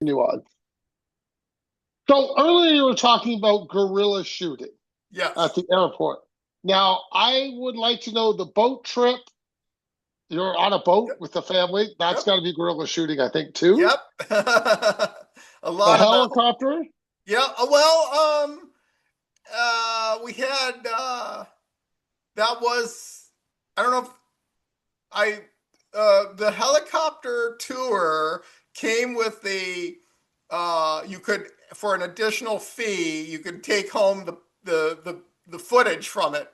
Continue on. So earlier you were talking about guerrilla shooting at Yes. the airport. Now, I would like to know the boat trip. You're on a boat Yep. with the family. That's Yep. got to be guerrilla shooting, I think, too. Yep. A The lot of the helicopter. yeah. We had that was I don't know if I the helicopter tour came with the you could for an additional fee you could take home the footage from it.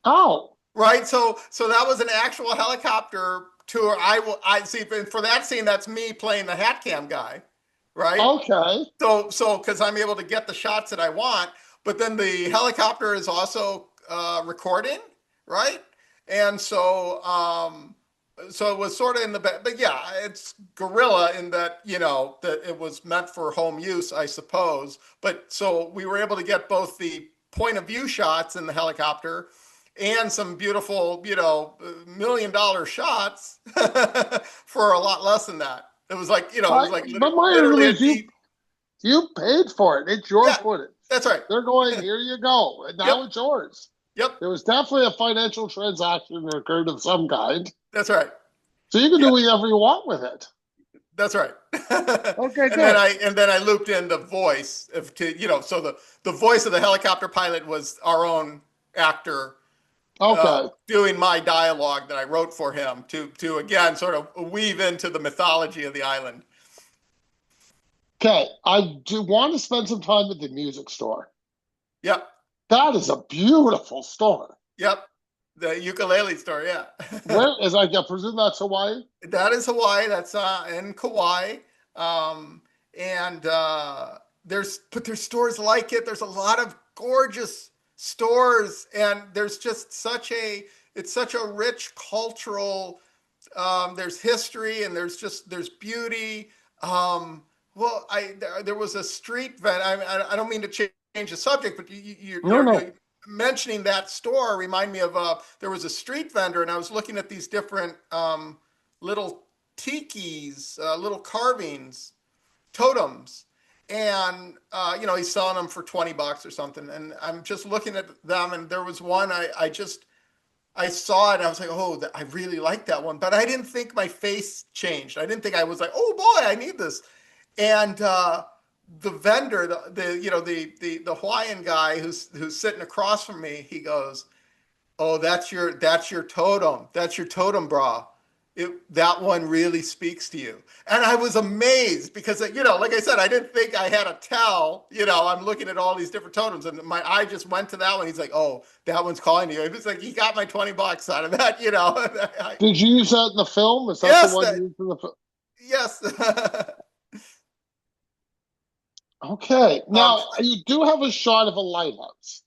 Oh, Right. So that was an actual helicopter tour. I see for that scene, that's me playing the hat cam guy. Right. okay. So because I'm able to get the shots that I want, but then the helicopter is also recording, right? And so it was sort of in the back, but yeah, it's guerrilla in that that it was meant for home use, I suppose. But so we were able to get both the point of view shots in the helicopter and some beautiful, $1 million shots for a lot less than that. It was like, it was like But my argument literally a is deep. you paid for it. It's your Yeah, footage. that's right. They're going, here you go. And Yep, now it's yours. yep, There was definitely a financial transaction that occurred of some kind. that's right. So you can do Yeah, whatever you want with it. that's right. Okay, and then good. I looped in the voice of so the voice of the helicopter pilot was our own actor Okay. doing my dialogue that I wrote for him to again sort of weave into the mythology of the island. Okay, I do want to spend some time at the music store. Yep, That is a beautiful store. yep. The ukulele store, yeah. Where is I presume that's Hawaii? That is Hawaii. That's in Kauai. Um, and there's stores like it. There's a lot of gorgeous stores, and there's just it's such a rich cultural. There's history, and there's beauty. There was a street vent. I don't mean to change the subject, but No, you're no. mentioning that store remind me of there was a street vendor, and I was looking at these different little tikis, little carvings, totems, and he's selling them for 20 bucks or something. And I'm just looking at them, and there was one I saw it and I was like, oh, I really like that one. But I didn't think my face changed. I didn't think I was like, oh boy, I need this. And the vendor, the Hawaiian guy who's sitting across from me, he goes, oh, that's your totem. That's your totem bra. That one really speaks to you. And I was amazed because, like I said, I didn't think I had to tell. I'm looking at all these different totems, and my eye just went to that one. He's like, "Oh, that one's calling to you." It was like he got my 20 bucks out of that. Did you use that in the film? Is that the Yes, one you used in the film? yes. Okay. um, Now you do have a shot of a lighthouse.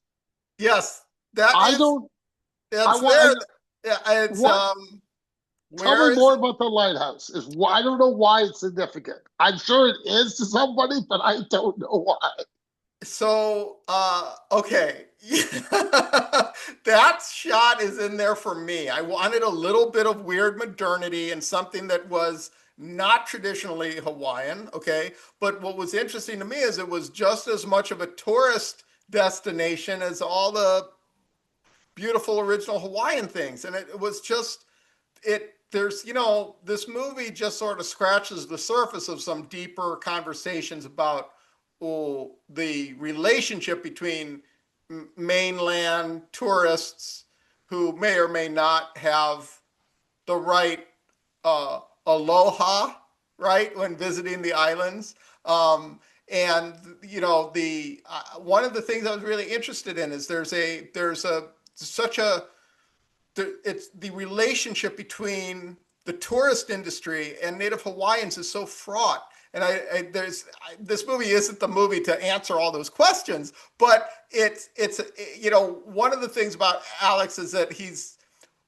yes, that I is. don't. I That's want. there. Yeah, it's What? Tell where me is more it? about the lighthouse. Is I don't know why it's significant. I'm sure it is to somebody, but I don't know why. So, okay. That shot is in there for me. I wanted a little bit of weird modernity and something that was not traditionally Hawaiian, okay? But what was interesting to me is it was just as much of a tourist destination as all the beautiful original Hawaiian things. And it was just there's this movie just sort of scratches the surface of some deeper conversations about the relationship between mainland tourists who may or may not have the right aloha, right, when visiting the islands. And the one of the things I was really interested in is there's a such a it's the relationship between the tourist industry and Native Hawaiians is so fraught. And this movie isn't the movie to answer all those questions, but it's one of the things about Alex is that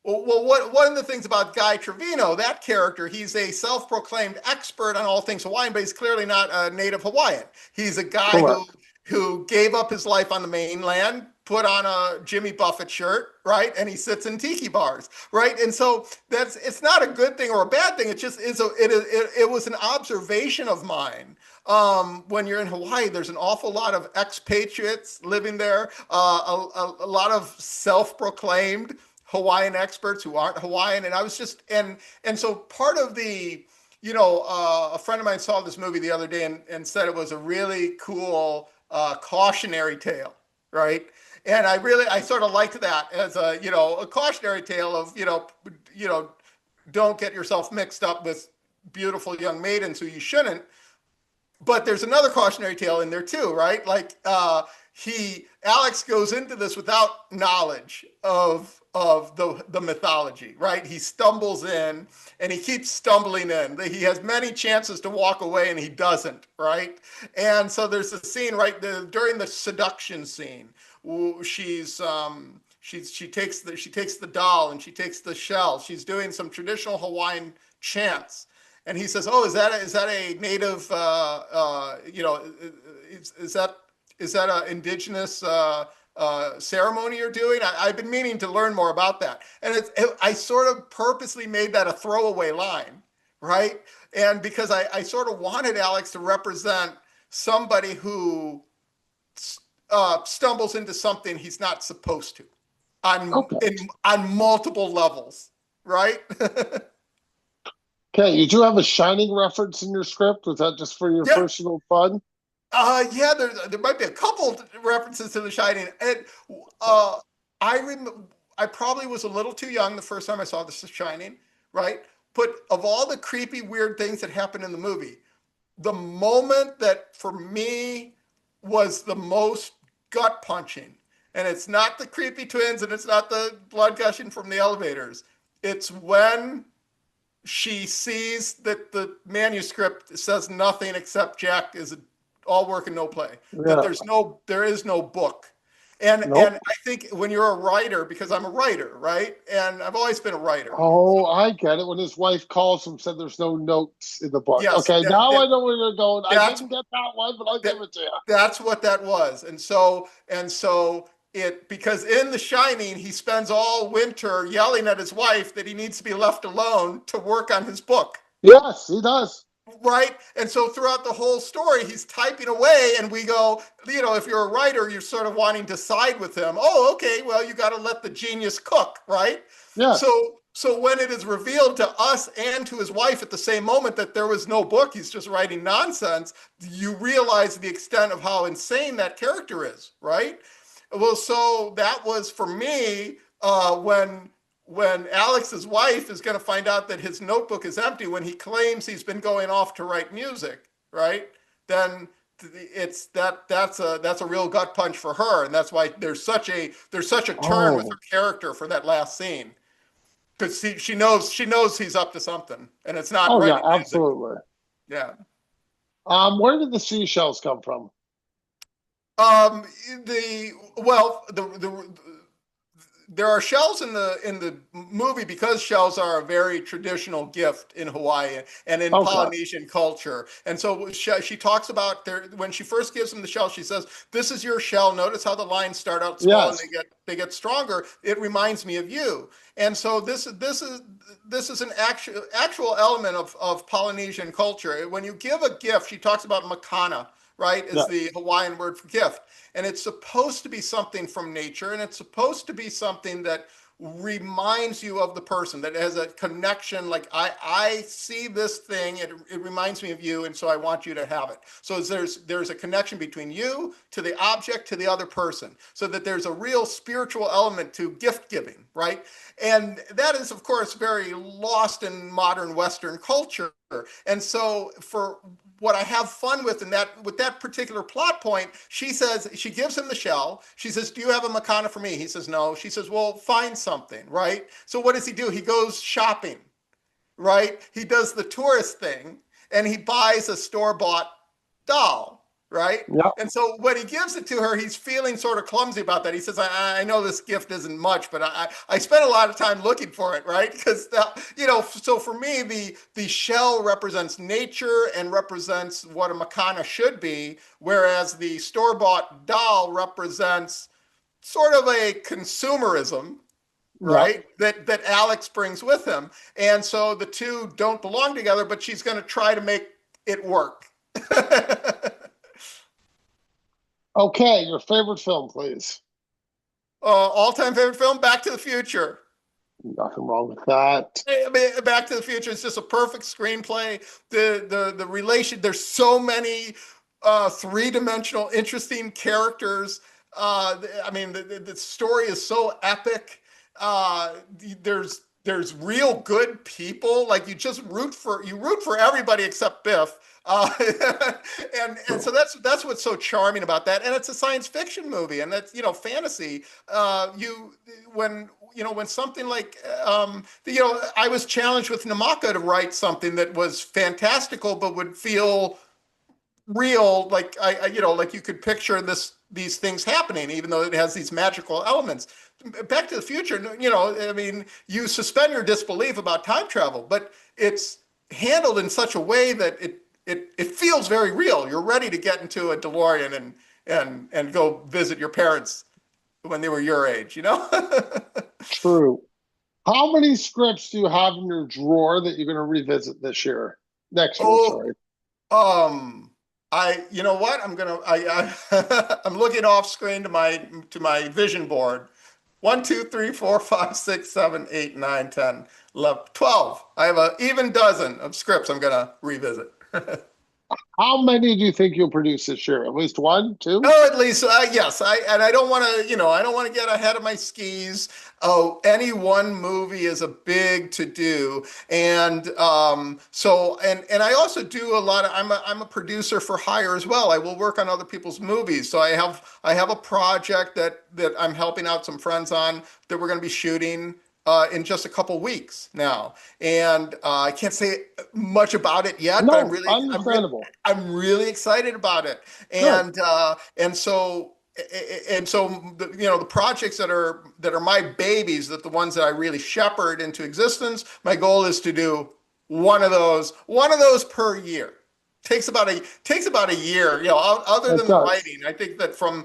one of the things about Guy Trevino, that character, he's a self-proclaimed expert on all things Hawaiian, but he's clearly not a native Hawaiian. He's a guy who Correct. who gave up his life on the mainland put on a Jimmy Buffett shirt, right? And he sits in tiki bars, right? And so it's not a good thing or a bad thing. It just is it was an observation of mine. When you're in Hawaii, there's an awful lot of expatriates living there, a lot of self-proclaimed Hawaiian experts who aren't Hawaiian. And I was just, and so part of the, a friend of mine saw this movie the other day and said it was a really cool cautionary tale, right? And I sort of liked that as a cautionary tale of, don't get yourself mixed up with beautiful young maidens who you shouldn't. But there's another cautionary tale in there too, right? Like Alex goes into this without knowledge of the mythology, right? He stumbles in and he keeps stumbling in. He has many chances to walk away and he doesn't, right? And so there's a scene during the seduction scene. She takes the doll and she takes the shell. She's doing some traditional Hawaiian chants. And he says, "Oh, is that a native? Is that an indigenous ceremony you're doing?" I've been meaning to learn more about that, and I sort of purposely made that a throwaway line, right? And because I sort of wanted Alex to represent somebody who stumbles into something he's not supposed to Okay. on multiple levels, right? Okay, you do have a Shining reference in your script. Was that just for your Yeah. personal fun? Yeah, there might be a couple references to The Shining, and I rem I probably was a little too young the first time I saw The Shining, right? But of all the creepy, weird things that happened in the movie, the moment that for me was the most gut punching, and it's not the creepy twins, and it's not the blood gushing from the elevators. It's when she sees that the manuscript says nothing except Jack is all work and no play. That Yeah. there is no book. And Nope. I think when you're a writer, because I'm a writer, right? And I've always been a writer. Oh, I get it. When his wife calls him, said there's no notes in the book. Yes, Okay, now I know where you're going. I that's didn't get that one, but I'll that, give it to you. that's what that was. And so it because in The Shining he spends all winter yelling at his wife that he needs to be left alone to work on his book. Yes, he does. Right. And so throughout the whole story, he's typing away, and we go, if you're a writer, you're sort of wanting to side with him. Oh, okay, well, you got to let the genius cook, right? Yes. So when it is revealed to us and to his wife at the same moment that there was no book, he's just writing nonsense, you realize the extent of how insane that character is, right? Well, so that was for me when Alex's wife is going to find out that his notebook is empty when he claims he's been going off to write music, right? Then that's a real gut punch for her, and that's why there's such a turn with her Oh. character for that last scene because she knows he's up to something, and it's not Oh yeah, writing music. absolutely. Yeah. Where did the seashells come from? Um, the well, the there are shells in the movie because shells are a very traditional gift in Hawaii and in Okay. Polynesian culture. And so she talks about when she first gives him the shell, she says, "This is your shell. Notice how the lines start out small and Yes. they get stronger. It reminds me of you." And so this is an actual element of Polynesian culture. When you give a gift, she talks about makana, right? Is Yeah. the Hawaiian word for gift. And it's supposed to be something from nature, and it's supposed to be something that reminds you of the person, that has a connection. Like I see this thing, it reminds me of you, and so I want you to have it. So there's a connection between you to the object to the other person, so that there's a real spiritual element to gift giving, right? And that is, of course, very lost in modern Western culture. And so for what I have fun with that particular plot point, she gives him the shell. She says, "Do you have a makana for me?" He says, "No." She says, "Well, find something," right? So what does he do? He goes shopping, right? He does the tourist thing and he buys a store-bought doll, right? Yep. And so when he gives it to her, he's feeling sort of clumsy about that. He says, I know this gift isn't much, but I spent a lot of time looking for it, right? Because, so for me, the shell represents nature and represents what a makana should be, whereas the store-bought doll represents sort of a consumerism, Yep. right? That Alex brings with him. And so the two don't belong together, but she's going to try to make it work. Okay, your favorite film, please. All-time favorite film, Back to the Future. Nothing wrong with that. I mean, Back to the Future is just a perfect screenplay. The relation. There's so many three-dimensional, interesting characters. I mean, the story is so epic. Uh, there's real good people. Like you root for everybody except Biff. And so True. that's what's so charming about that. And it's a science fiction movie, and that's fantasy. You when something like I was challenged with Namaka to write something that was fantastical but would feel real, like like you could picture these things happening, even though it has these magical elements. Back to the Future, I mean, you suspend your disbelief about time travel, but it's handled in such a way that it feels very real. You're ready to get into a DeLorean and go visit your parents when they were your age, True. How many scripts do you have in your drawer that you're going to revisit this year? Next year, Oh, sorry. you know what? I'm looking off screen to my vision board. 1, 2, 3, 4, 5, 6, 7, 8, 9, 10, 11, 12. I have an even dozen of scripts I'm gonna revisit. How many do you think you'll produce this year? At least one, two? Oh, at least yes. I don't want to, I don't want to get ahead of my skis. Oh, any one movie is a big to do, and and I also do a lot of. I'm a producer for hire as well. I will work on other people's movies. So I have a project that I'm helping out some friends on that we're going to be shooting. In just a couple weeks now, and I can't say much about it yet, but No, understandable. I'm really excited about it, Good. and so the projects that are my babies, that the ones that I really shepherd into existence, my goal is to do one of those per year. Takes about a year, other It than the does. writing. I think that from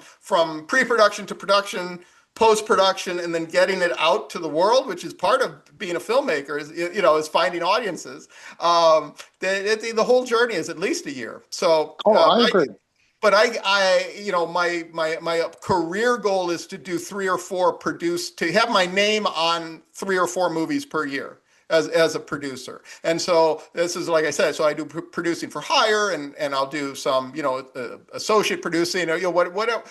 pre-production to production, post-production, and then getting it out to the world, which is part of being a filmmaker, is finding audiences. The whole journey is at least a year. So Oh, I agree. but my career goal is to do to have my name on 3 or 4 movies per year as a producer. And so this is, like I said, so I do producing for hire, and I'll do some, associate producing, whatever,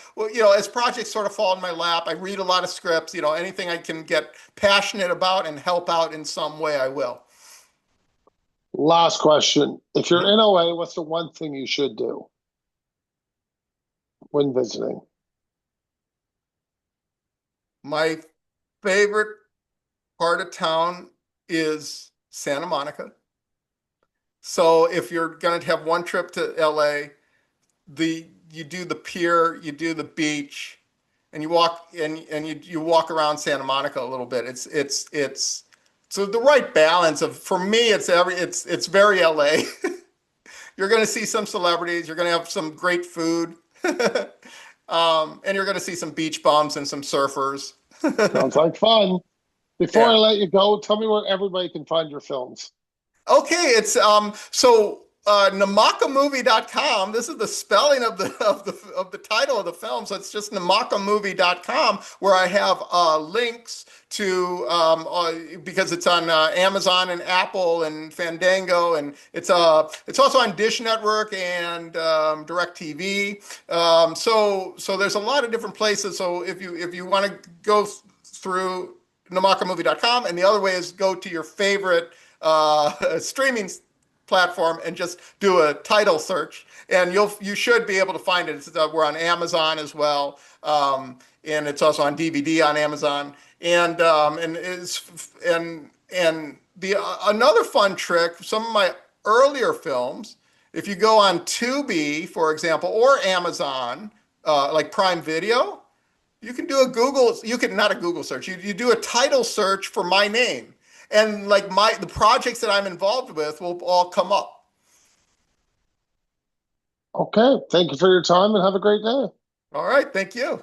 as projects sort of fall in my lap. I read a lot of scripts, anything I can get passionate about and help out in some way, I will. Last question. If you're Mhm. in OA, what's the one thing you should do when visiting? My favorite part of town is Santa Monica. So if you're going to have one trip to LA, you do the pier, you do the beach, and you walk around Santa Monica a little bit. It's so the right balance of, for me, it's very LA. You're going to see some celebrities, you're going to have some great food, and you're going to see some beach bums and some surfers. Sounds like fun. Before I Yeah. let you go, tell me where everybody can find your films. Okay, it's namakamovie.com. This is the spelling of the title of the film. So it's just namakamovie.com, where I have links to because it's on Amazon and Apple and Fandango, and it's also on Dish Network and DirecTV. So there's a lot of different places. So if you want to go through namakamovie.com, and the other way is go to your favorite streaming platform and just do a title search, and you should be able to find it. We're on Amazon as well, and it's also on DVD on Amazon. And the another fun trick. Some of my earlier films, if you go on Tubi, for example, or Amazon, like Prime Video, you can do a Google. You can not a Google search. You do a title search for my name, and like the projects that I'm involved with will all come up. Okay. Thank you for your time and have a great day. All right, thank you.